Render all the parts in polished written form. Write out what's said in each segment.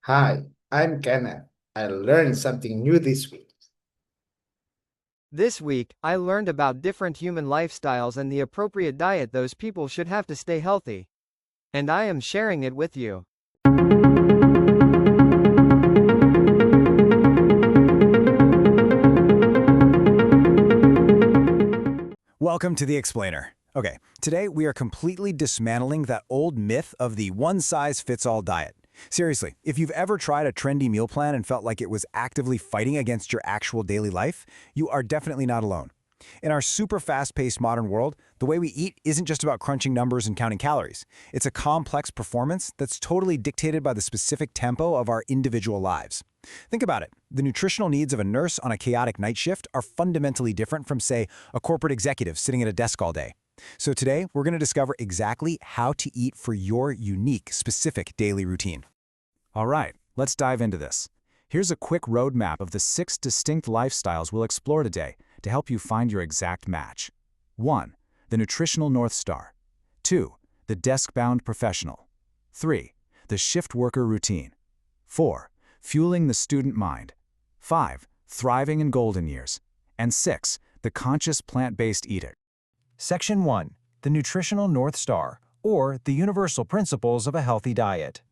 Hi, I'm Kenneth. I learned something new this week. This week, I learned about different human lifestyles and the appropriate diet those people should have to stay healthy. And I am sharing it with you. Welcome to The Explainer. Okay, today we are completely dismantling that old myth of the one-size-fits-all diet. Seriously, if you've ever tried a trendy meal plan and felt like it was actively fighting against your actual daily life, you are definitely not alone. In our super fast-paced modern world, the way we eat isn't just about crunching numbers and counting calories. It's a complex performance that's totally dictated by the specific tempo of our individual lives. Think about it. The nutritional needs of a nurse on a chaotic night shift are fundamentally different from, say, a corporate executive sitting at a desk all day. So today, we're going to discover exactly how to eat for your unique, specific daily routine. All right, let's dive into this. Here's a quick roadmap of the 6 distinct lifestyles we'll explore today to help you find your exact match. 1. The nutritional North Star. 2. The desk-bound professional. 3. The shift worker routine. 4. Fueling the student mind. 5. Thriving in golden years. And 6. The conscious plant-based eater. Section 1. The nutritional North Star, or the universal principles of a healthy diet.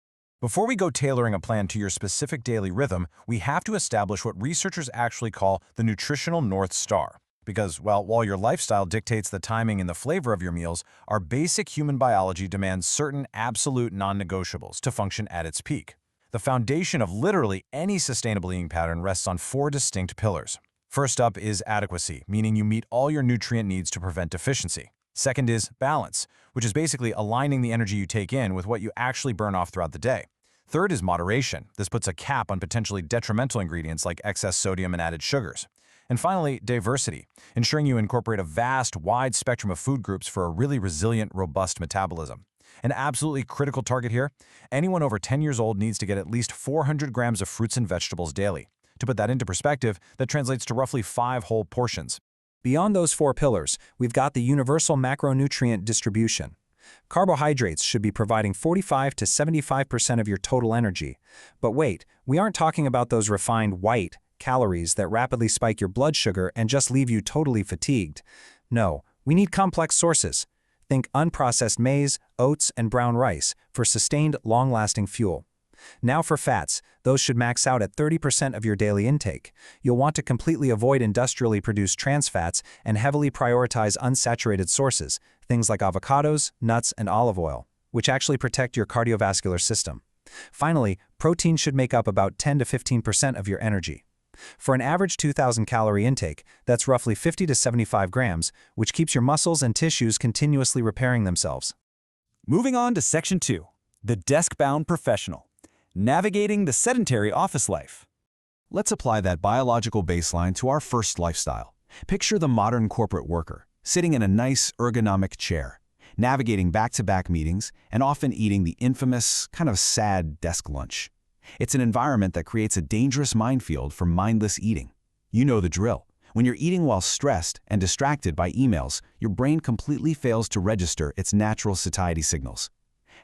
Before we go tailoring a plan to your specific daily rhythm, we have to establish what researchers actually call the nutritional North Star. Because, well, while your lifestyle dictates the timing and the flavor of your meals, our basic human biology demands certain absolute non-negotiables to function at its peak. The foundation of literally any sustainable eating pattern rests on 4 distinct pillars. First up is adequacy, meaning you meet all your nutrient needs to prevent deficiency. Second is balance, which is basically aligning the energy you take in with what you actually burn off throughout the day. Third is moderation. This puts a cap on potentially detrimental ingredients like excess sodium and added sugars. And finally, diversity, ensuring you incorporate a vast, wide spectrum of food groups for a really resilient, robust metabolism. An absolutely critical target here, anyone over 10 years old needs to get at least 400 grams of fruits and vegetables daily. To put that into perspective, that translates to roughly 5 whole portions. Beyond those 4 pillars, we've got the universal macronutrient distribution. Carbohydrates should be providing 45 to 75% of your total energy. But wait, we aren't talking about those refined white calories that rapidly spike your blood sugar and just leave you totally fatigued. No, we need complex sources. Think unprocessed maize, oats, and brown rice for sustained, long-lasting fuel. Now for fats, those should max out at 30% of your daily intake. You'll want to completely avoid industrially produced trans fats and heavily prioritize unsaturated sources, things like avocados, nuts, and olive oil, which actually protect your cardiovascular system. Finally, protein should make up about 10 to 15% of your energy. For an average 2,000 calorie intake, that's roughly 50 to 75 grams, which keeps your muscles and tissues continuously repairing themselves. Moving on to Section 2, the desk-bound professional. Navigating the sedentary office life. Let's apply that biological baseline to our first lifestyle. Picture the modern corporate worker, sitting in a nice, ergonomic chair, navigating back-to-back meetings, and often eating the infamous, kind of sad desk lunch. It's an environment that creates a dangerous minefield for mindless eating. You know the drill. When you're eating while stressed and distracted by emails, your brain completely fails to register its natural satiety signals.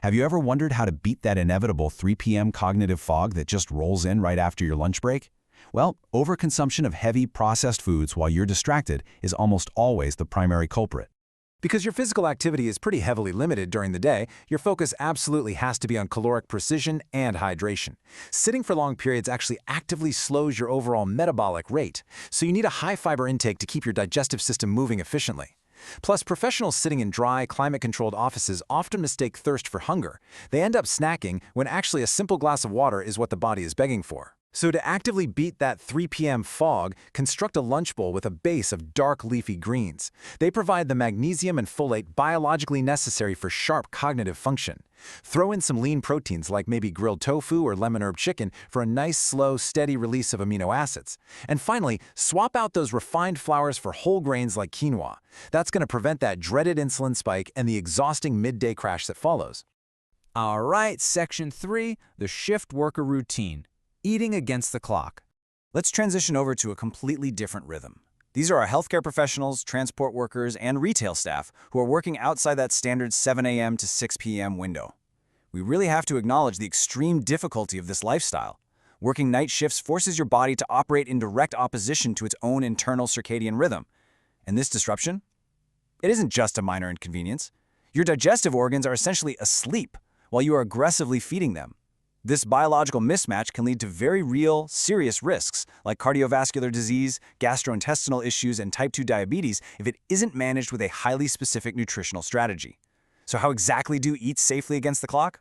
Have you ever wondered how to beat that inevitable 3 p.m. cognitive fog that just rolls in right after your lunch break? Well, overconsumption of heavy, processed foods while you're distracted is almost always the primary culprit. Because your physical activity is pretty heavily limited during the day, your focus absolutely has to be on caloric precision and hydration. Sitting for long periods actually actively slows your overall metabolic rate, so you need a high-fiber intake to keep your digestive system moving efficiently. Plus, professionals sitting in dry, climate-controlled offices often mistake thirst for hunger. They end up snacking when actually a simple glass of water is what the body is begging for. So to actively beat that 3 p.m. fog, construct a lunch bowl with a base of dark leafy greens. They provide the magnesium and folate biologically necessary for sharp cognitive function. Throw in some lean proteins like maybe grilled tofu or lemon herb chicken for a nice, slow, steady release of amino acids. And finally, swap out those refined flours for whole grains like quinoa. That's going to prevent that dreaded insulin spike and the exhausting midday crash that follows. All right, Section 3, the shift worker routine. Eating against the clock. Let's transition over to a completely different rhythm. These are our healthcare professionals, transport workers, and retail staff who are working outside that standard 7 a.m. to 6 p.m. window. we really have to acknowledge the extreme difficulty of this lifestyle. Working night shifts forces your body to operate in direct opposition to its own internal circadian rhythm. And this disruption? It isn't just a minor inconvenience. Your digestive organs are essentially asleep while you are aggressively feeding them. This biological mismatch can lead to very real, serious risks like cardiovascular disease, gastrointestinal issues, and type 2 diabetes if it isn't managed with a highly specific nutritional strategy. So how exactly do you eat safely against the clock?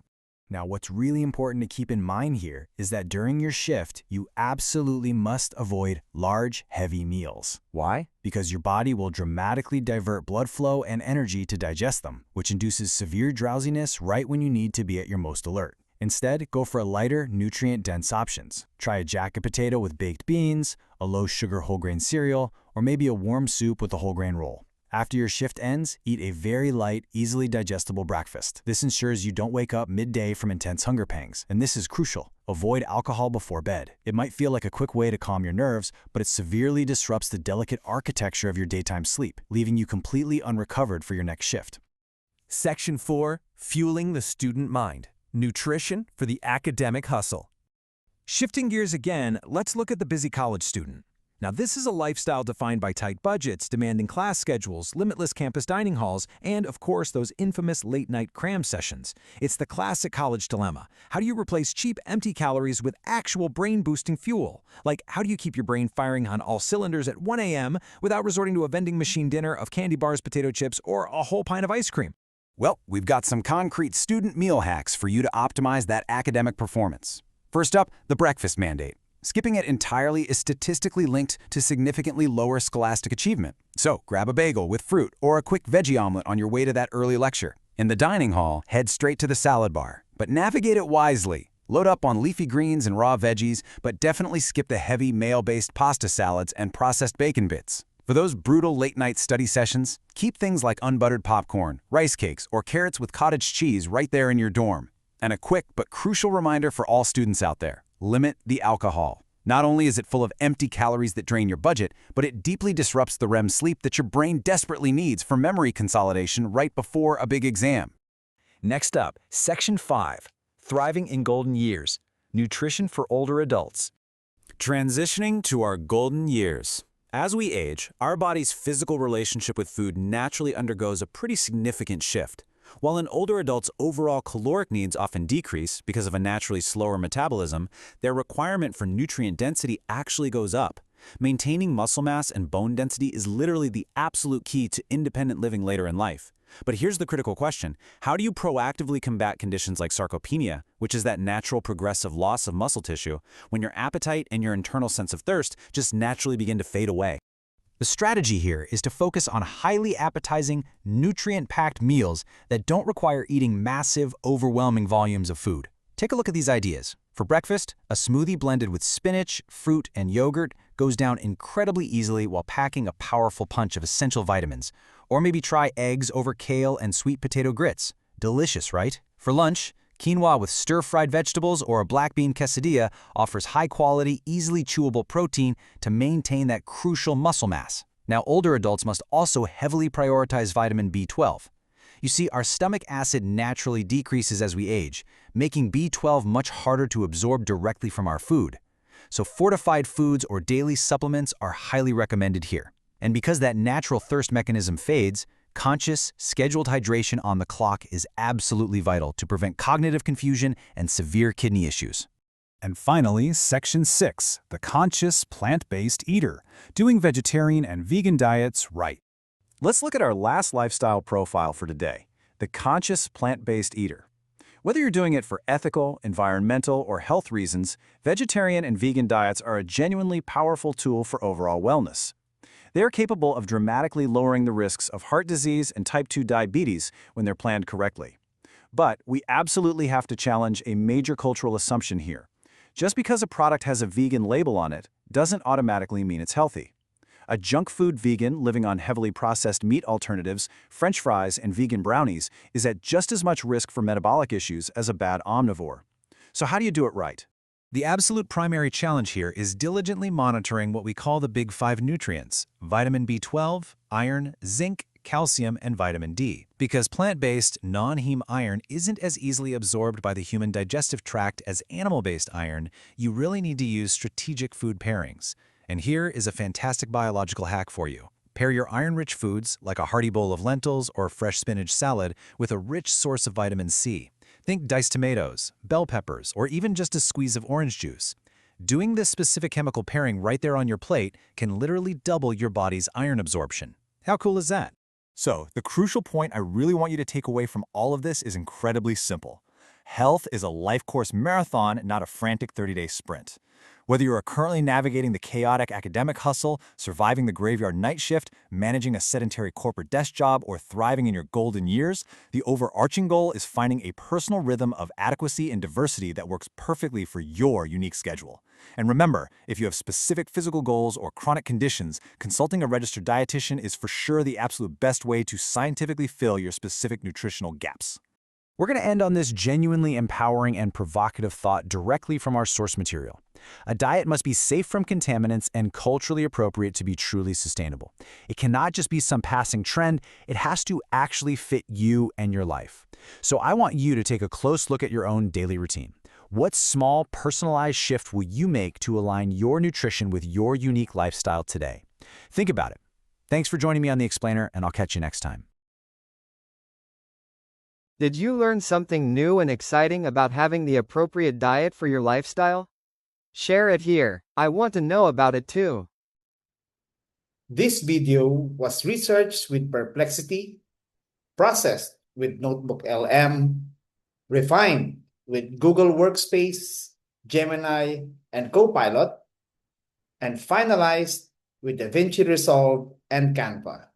Now, what's really important to keep in mind here is that during your shift, you absolutely must avoid large, heavy meals. Why? Because your body will dramatically divert blood flow and energy to digest them, which induces severe drowsiness right when you need to be at your most alert. Instead, go for lighter, nutrient-dense options. Try a jacket potato with baked beans, a low-sugar whole-grain cereal, or maybe a warm soup with a whole-grain roll. After your shift ends, eat a very light, easily digestible breakfast. This ensures you don't wake up midday from intense hunger pangs. And this is crucial. Avoid alcohol before bed. It might feel like a quick way to calm your nerves, but it severely disrupts the delicate architecture of your daytime sleep, leaving you completely unrecovered for your next shift. Section 4. Fueling the Student Mind. Nutrition for the Academic Hustle. Shifting gears again, let's look at the busy college student. Now, this is a lifestyle defined by tight budgets, demanding class schedules, limitless campus dining halls, and, of course, those infamous late-night cram sessions. It's the classic college dilemma. How do you replace cheap, empty calories with actual brain-boosting fuel? Like, how do you keep your brain firing on all cylinders at 1 a.m. without resorting to a vending machine dinner of candy bars, potato chips, or a whole pint of ice cream? Well, we've got some concrete student meal hacks for you to optimize that academic performance. First up, the breakfast mandate. Skipping it entirely is statistically linked to significantly lower scholastic achievement. So grab a bagel with fruit or a quick veggie omelet on your way to that early lecture. In the dining hall, head straight to the salad bar, but navigate it wisely. Load up on leafy greens and raw veggies, but definitely skip the heavy mayo-based pasta salads and processed bacon bits. For those brutal late-night study sessions, keep things like unbuttered popcorn, rice cakes, or carrots with cottage cheese right there in your dorm. And a quick but crucial reminder for all students out there: limit the alcohol. Not only is it full of empty calories that drain your budget, but it deeply disrupts the REM sleep that your brain desperately needs for memory consolidation right before a big exam. Next up, Section 5. Thriving in Golden Years. Nutrition for Older Adults. Transitioning to our golden years. As we age, our body's physical relationship with food naturally undergoes a pretty significant shift. While in older adults' overall caloric needs often decrease because of a naturally slower metabolism, their requirement for nutrient density actually goes up. Maintaining muscle mass and bone density is literally the absolute key to independent living later in life. But here's the critical question: how do you proactively combat conditions like sarcopenia, which is that natural progressive loss of muscle tissue, when your appetite and your internal sense of thirst just naturally begin to fade away? The strategy here is to focus on highly appetizing, nutrient-packed meals that don't require eating massive, overwhelming volumes of food. Take a look at these ideas. For breakfast, a smoothie blended with spinach, fruit, and yogurt goes down incredibly easily while packing a powerful punch of essential vitamins. Or maybe try eggs over kale and sweet potato grits. Delicious, right? For lunch, quinoa with stir-fried vegetables or a black bean quesadilla offers high-quality, easily chewable protein to maintain that crucial muscle mass. Now, older adults must also heavily prioritize vitamin B12. You see, our stomach acid naturally decreases as we age, making B12 much harder to absorb directly from our food. So fortified foods or daily supplements are highly recommended here. And because that natural thirst mechanism fades, conscious, scheduled hydration on the clock is absolutely vital to prevent cognitive confusion and severe kidney issues. And finally, Section 6, the conscious plant-based eater, doing vegetarian and vegan diets right. Let's look at our last lifestyle profile for today, the conscious plant-based eater. Whether you're doing it for ethical, environmental, or health reasons, vegetarian and vegan diets are a genuinely powerful tool for overall wellness. They are capable of dramatically lowering the risks of heart disease and type 2 diabetes when they're planned correctly. But we absolutely have to challenge a major cultural assumption here. Just because a product has a vegan label on it doesn't automatically mean it's healthy. A junk food vegan living on heavily processed meat alternatives, French fries, and vegan brownies is at just as much risk for metabolic issues as a bad omnivore. So how do you do it right? The absolute primary challenge here is diligently monitoring what we call the Big Five nutrients: vitamin B12, iron, zinc, calcium, and vitamin D. Because plant-based, non-heme iron isn't as easily absorbed by the human digestive tract as animal-based iron, you really need to use strategic food pairings. And here is a fantastic biological hack for you. Pair your iron-rich foods, like a hearty bowl of lentils or fresh spinach salad, with a rich source of vitamin C. Think diced tomatoes, bell peppers, or even just a squeeze of orange juice. Doing this specific chemical pairing right there on your plate can literally double your body's iron absorption. How cool is that? So, the crucial point I really want you to take away from all of this is incredibly simple. Health is a life course marathon, not a frantic 30-day sprint. Whether you are currently navigating the chaotic academic hustle, surviving the graveyard night shift, managing a sedentary corporate desk job, or thriving in your golden years, the overarching goal is finding a personal rhythm of adequacy and diversity that works perfectly for your unique schedule. And remember, if you have specific physical goals or chronic conditions, consulting a registered dietitian is for sure the absolute best way to scientifically fill your specific nutritional gaps. We're going to end on this genuinely empowering and provocative thought directly from our source material. A diet must be safe from contaminants and culturally appropriate to be truly sustainable. It cannot just be some passing trend, it has to actually fit you and your life. So I want you to take a close look at your own daily routine. What small, personalized shift will you make to align your nutrition with your unique lifestyle today? Think about it. Thanks for joining me on The Explainer, and I'll catch you next time. Did you learn something new and exciting about having the appropriate diet for your lifestyle? Share it here. I want to know about it too. This video was researched with Perplexity, processed with Notebook LM, refined with Google Workspace, Gemini, and Copilot, and finalized with DaVinci Resolve and Canva.